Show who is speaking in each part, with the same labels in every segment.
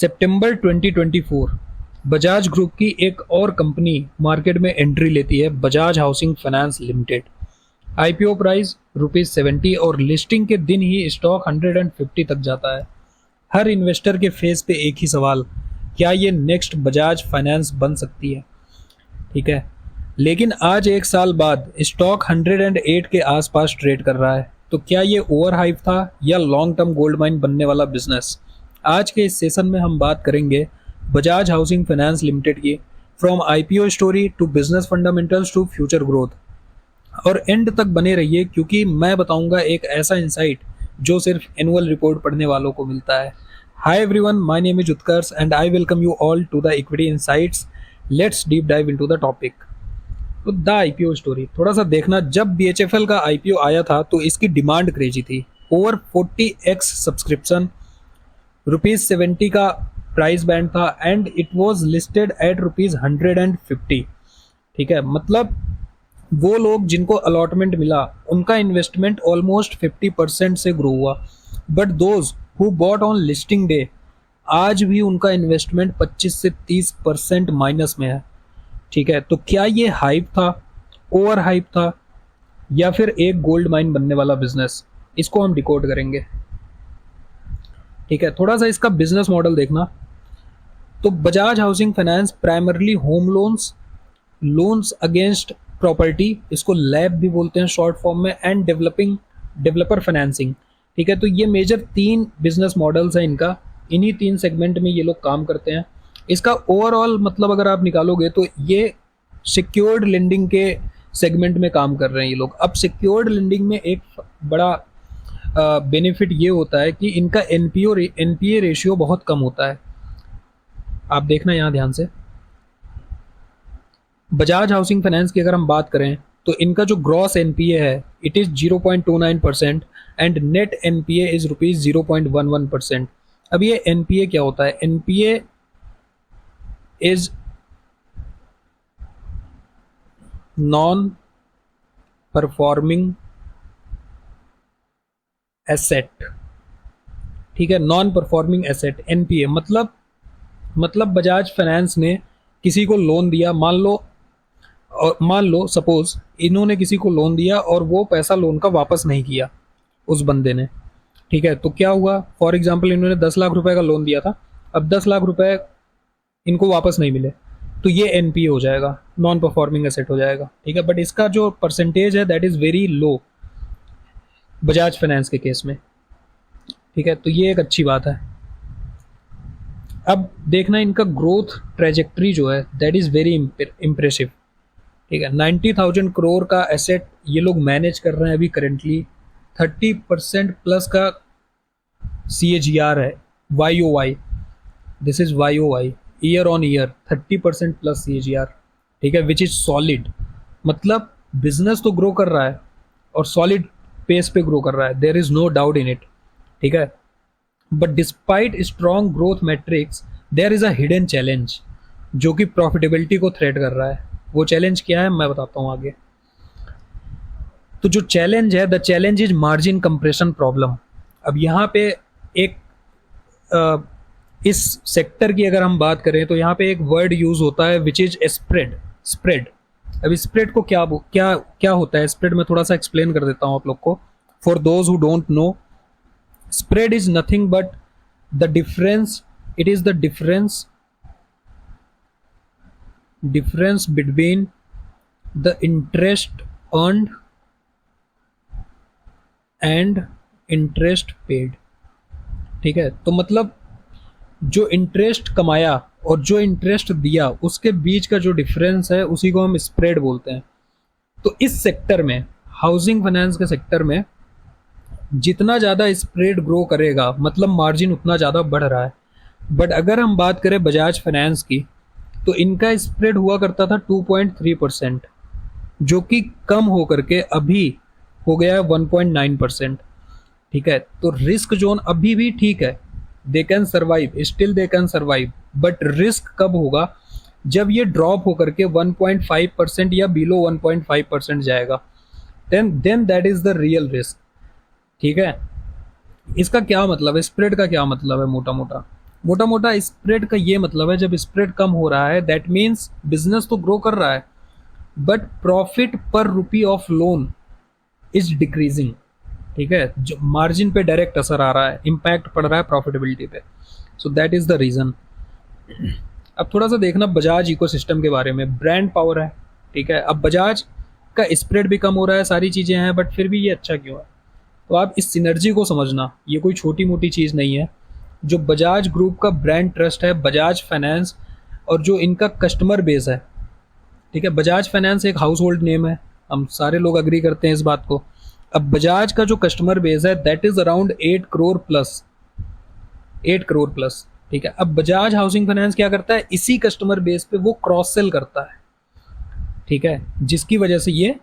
Speaker 1: सितंबर 2024 Bajaj group की एक और कंपनी मार्केट में एंट्री लेती है, Bajaj housing finance limited. IPO price ₹70 और लिस्टिंग के दिन ही स्टॉक 150 तक जाता है। हर इन्वेस्टर के फेस पे एक ही सवाल, क्या ये नेक्स्ट बजाज फाइनेंस बन सकती है? ठीक है, लेकिन आज एक साल बाद स्टॉक 108 के आसपास ट्रेड कर रहा है। तो क्या ये ओवर हाइप था या लॉन्ग टर्म गोल्ड माइन बनने वाला बिजनेस? आज के इस सेशन में हम बात करेंगे बजाज हाउसिंग फाइनेंस लिमिटेड की, from IPO story to business fundamentals to future growth. और एंड तक बने रहिए क्योंकि मैं बताऊंगा एक ऐसा इंसाइट जो सिर्फ एनुअल रिपोर्ट पढ़ने वालों को मिलता है। Hi everyone, my name is Utkarsh and I welcome you all to the equity insights. Let's deep dive into the topic. तो द आईपीओ स्टोरी थोड़ा सा देखना। जब बीएचएफएल का आईपीओ आया था तो इसकी डिमांड क्रेजी थी। ओवर 40x सब्सक्रिप्शन, ₹70 का प्राइस बैंड था and it was listed at ₹150। ठीक है, मतलब वो लोग जिनको अलॉटमेंट मिला उनका इन्वेस्टमेंट ऑलमोस्ट 50% से ग्रो हुआ। But those who bought on listing day, आज भी उनका इन्वेस्टमेंट 25 से 30% माइनस में है। ठीक है, तो क्या ये हाइप था, ओवर हाइप था, या फिर एक गोल्ड माइन बनने वाला बिजनेस? इसको हम डिकोड करेंगे। ठीक है, थोड़ा सा इसका बिजनेस मॉडल देखना। तो Bajaj housing finance primarily home loans, loans against property, इसको लैब भी बोलते हैं शॉर्ट फॉर्म में, एंड डेवलपर फाइनेंसिंग। ठीक है, तो ये मेजर 3 बिजनेस मॉडल्स हैं इनका। इन्हीं 3 सेगमेंट में ये लोग काम करते हैं। इसका ओवरऑल मतलब अगर आप निकालोगे तो ये सिक्योर्ड लेंडिंग के सेगमेंट में काम कर रहे हैं ये लोग। अब सिक्योर्ड लेंडिंग में एक बड़ा बेनिफिट ये होता है कि इनका एनपीए रेशियो बहुत कम होता है। आप देखना यहाँ ध्यान से। बजाज हाउसिंग फाइनेंस की अगर हम बात करें तो इनका जो ग्रॉस एनपीए है it is 0.29% and net NPA is ₹0.11%। अब ये एनपीए क्या होता है? NPA is non performing asset. ठीक है, नॉन परफॉर्मिंग एसेट एनपीए मतलब बजाज फाइनेंस ने किसी को लोन दिया, मान लो सपोज इन्होंने किसी को लोन दिया और वो पैसा लोन का वापस नहीं किया उस बंदे ने। ठीक है, तो क्या हुआ? फॉर एग्जांपल इन्होंने 10 लाख रुपए का लोन दिया था, अब 10 लाख रुपए इनको वापस नहीं मिले, तो ये एनपीए हो जाएगा, नॉन परफॉर्मिंग एसेट हो जाएगा। ठीक है, बट इसका जो परसेंटेज है that is very low Bajaj finance के केस में। ठीक है, तो ये एक अच्छी बात है। अब देखना इनका ग्रोथ ट्रेजेक्ट्री जो है दैट इज वेरी इंप्रेसिव। ठीक है, 90,000 करोड़ का एसेट ये लोग मैनेज कर रहे हैं अभी करेंटली। 30% प्लस का CAGR है, YOY, this is YOY, year on year 30% plus CAGR। ठीक है, विच इज सॉलिड। मतलब बिजनेस तो ग्रो कर रहा है और सॉलिड पेस पे ग्रो कर रहा है, there is no doubt in it. ठीक है, but despite strong growth metrics there is a hidden challenge जो कि प्रॉफिटेबिलिटी को थ्रेट कर रहा है। वो चैलेंज क्या है मैं बताता हूँ आगे। तो जो चैलेंज है, the challenge is margin compression problem. अब यहाँ पे एक इस सेक्टर की अगर हम बात करें तो यहाँ पे एक वर्ड यूज होता है विच इज स्प्रेड। अब स्प्रेड को क्या होता है? स्प्रेड में थोड़ा सा एक्सप्लेन कर देता हूँ आप लोग को, for those who don't know. Spread is nothing but the difference, it is the difference between the interest earned and interest paid। ठीक है, तो मतलब जो इंटरेस्ट कमाया और जो इंटरेस्ट दिया उसके बीच का जो डिफरेंस है उसी को हम स्प्रेड बोलते हैं। तो इस सेक्टर में, हाउसिंग फाइनेंस के सेक्टर में, जितना ज़्यादा स्प्रेड ग्रो करेगा मतलब मार्जिन उतना ज़्यादा बढ़ रहा है। बट अगर हम बात करें बजाज फाइनेंस की तो इनका स्प्रेड हुआ करता था 2.3%, जो कि कम होकर के अभी हो गया है 1.9%। ठीक है, तो रिस्क जोन अभी भी ठीक है, they can survive, still they can survive, but risk कब होगा? जब ये ड्रॉप होकर के 1.5% या बिलो 1.5% जाएगा, then that is the real risk. ठीक है, इसका क्या मतलब है? स्प्रेड का क्या मतलब है मोटा मोटा? मोटा मोटा स्प्रेड का ये मतलब है, जब स्प्रेड कम हो रहा है दैट मीन्स बिजनेस तो ग्रो कर रहा है बट प्रॉफिट पर rupee of loan is decreasing. ठीक है, जो मार्जिन पे डायरेक्ट असर आ रहा है, इम्पैक्ट पड़ रहा है प्रॉफिटेबिलिटी पे। So that is the reason. अब थोड़ा सा देखना बजाज इकोसिस्टम के बारे में। ब्रांड पावर है, ठीक है। अब बजाज का स्प्रेड भी कम हो रहा है, सारी चीज़ें हैं, बट फिर भी ये अच्छा क्यों है? तो आप इस सिनर्जी को समझना, ये कोई छोटी मोटी चीज़ नहीं है। जो बजाज ग्रुप का ब्रांड ट्रस्ट है, बजाज फाइनेंस, और जो इनका कस्टमर बेस है, ठीक है। बजाज फाइनेंस एक हाउस होल्ड नेम है, हम सारे लोग अग्री करते हैं इस बात को। अब बजाज का जो कस्टमर बेस है that is around 8 crore plus, 8 crore plus, ठीक है। अब बजाज हाउसिंग फाइनेंस क्या करता है, इसी कस्टमर बेस पे वो क्रॉस सेल करता है, ठीक है, जिसकी वजह से ये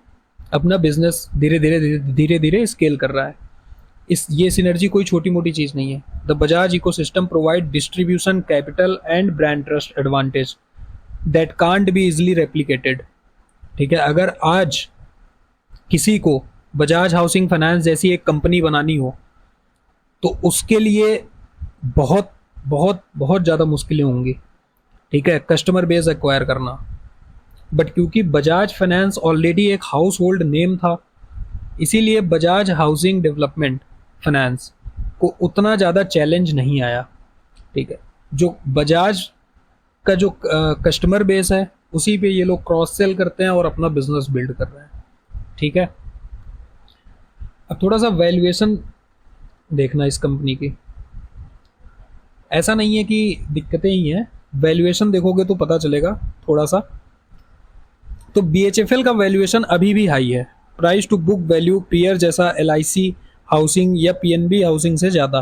Speaker 1: अपना बिजनेस धीरे धीरे स्केल कर रहा है। इस ये सिनर्जी कोई छोटी मोटी चीज नहीं है। The Bajaj ecosystem provide distribution, capital and brand trust advantage that can't be easily replicated. ठीक है, अगर आज किसी को बजाज हाउसिंग फाइनेंस जैसी एक कंपनी बनानी हो तो उसके लिए बहुत बहुत बहुत ज़्यादा मुश्किलें होंगी, ठीक है, कस्टमर बेस एक्वायर करना। बट क्योंकि बजाज फाइनेंस ऑलरेडी एक हाउस होल्ड नेम था, इसीलिए बजाज हाउसिंग डेवलपमेंट फाइनेंस को उतना ज़्यादा चैलेंज नहीं आया, ठीक है। जो बजाज का जो कस्टमर बेस है उसी पे ये लोग क्रॉस सेल करते हैं और अपना बिजनेस बिल्ड कर रहे हैं, ठीक है। अब थोड़ा सा वैल्यूएशन देखना इस कंपनी की। ऐसा नहीं है कि दिक्कतें ही हैं, वैल्यूएशन देखोगे तो पता चलेगा थोड़ा सा। तो BHFL का वैल्यूएशन अभी भी हाई है, price to book value peer जैसा LIC हाउसिंग या PNB हाउसिंग से ज़्यादा,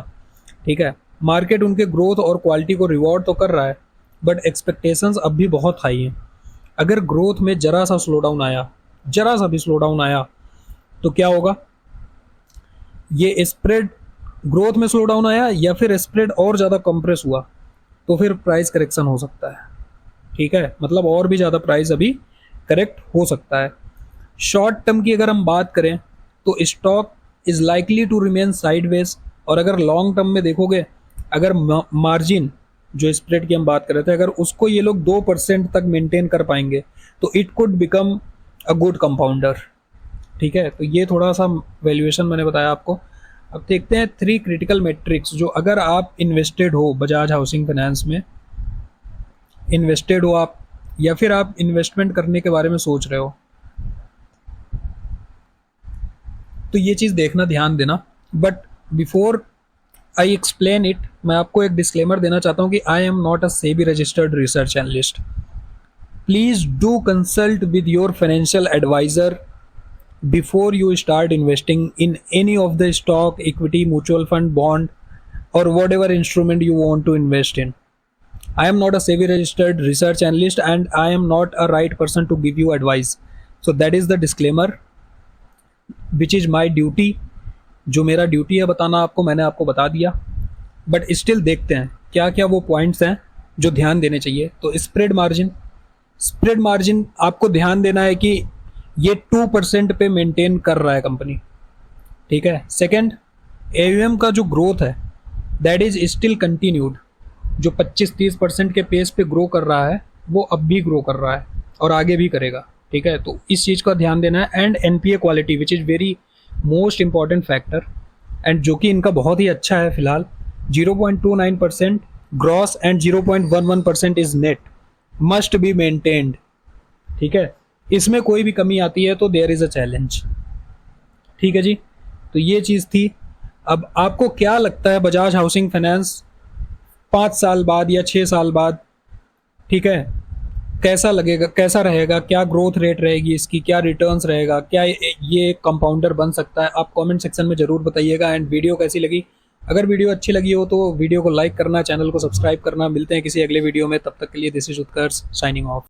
Speaker 1: ठीक है। मार्केट उनके ग्रोथ और क्वालिटी को रिवॉर्ड तो कर रहा है बट एक्सपेक्टेशंस अब भी बहुत हाई हैं। अगर ग्रोथ में जरा सा स्लो डाउन आया, जरा सा भी स्लो डाउन आया तो क्या होगा, ये स्प्रेड, ग्रोथ में स्लो डाउन आया या फिर स्प्रेड और ज़्यादा कंप्रेस हुआ तो फिर प्राइस करेक्शन हो सकता है, ठीक है। मतलब और भी ज़्यादा प्राइस अभी करेक्ट हो सकता है। शॉर्ट टर्म की अगर हम बात करें तो stock is likely to remain sideways, और अगर लॉन्ग टर्म में देखोगे, अगर मार्जिन जो स्प्रेड की हम बात कर रहे थे, अगर उसको ये लोग 2% तक मेंटेन कर पाएंगे तो it could become a good compounder, ठीक है। तो ये थोड़ा सा वैल्यूएशन मैंने बताया आपको। अब देखते हैं 3 क्रिटिकल मेट्रिक्स जो अगर आप इन्वेस्टेड हो बजाज हाउसिंग फाइनेंस में, इन्वेस्टेड हो आप या फिर आप इन्वेस्टमेंट करने के बारे में सोच रहे हो, तो ये चीज़ देखना, ध्यान देना। But before I explain it, मैं आपको एक डिस्क्लेमर देना चाहता हूँ कि I am not a SEBI registered research analyst. Please do consult with your financial advisor before you start investing in any of the stock, equity, mutual fund, bond, or whatever instrument you want to invest in. I am not a SEBI registered research analyst and I am not a right person to give you advice. So that is the disclaimer which is my duty. जो मेरा duty है बताना आपको, मैंने आपको बता दिया। But still देखते हैं क्या क्या वो पॉइंट्स हैं जो ध्यान देने चाहिए। तो स्प्रेड मार्जिन, स्प्रेड मार्जिन आपको ध्यान देना है कि ये 2% पे मेंटेन कर रहा है कंपनी, ठीक है। सेकंड, AUM का जो ग्रोथ है दैट इज स्टिल कंटिन्यूड, जो 25-30% के पेस पे ग्रो कर रहा है वो अब भी ग्रो कर रहा है और आगे भी करेगा, ठीक है। तो इस चीज़ का ध्यान देना है। And NPA quality which is very most important factor, and जो कि इनका बहुत ही अच्छा है फिलहाल, 0.29% gross and 0.11% is net, must be maintained, ठीक है। इसमें कोई भी कमी आती है तो देयर इज अ चैलेंज, ठीक है जी। तो ये चीज़ थी। अब आपको क्या लगता है बजाज हाउसिंग फाइनेंस 5 साल बाद या 6 साल बाद, ठीक है, कैसा लगेगा, कैसा रहेगा, क्या ग्रोथ रेट रहेगी इसकी, क्या रिटर्न्स रहेगा, क्या ये एक कंपाउंडर बन सकता है? आप कमेंट सेक्शन में ज़रूर बताइएगा। एंड वीडियो कैसी लगी, अगर वीडियो अच्छी लगी हो तो वीडियो को लाइक करना, चैनल को सब्सक्राइब करना। मिलते हैं किसी अगले वीडियो में, तब तक के लिए this is Utkarsh signing off.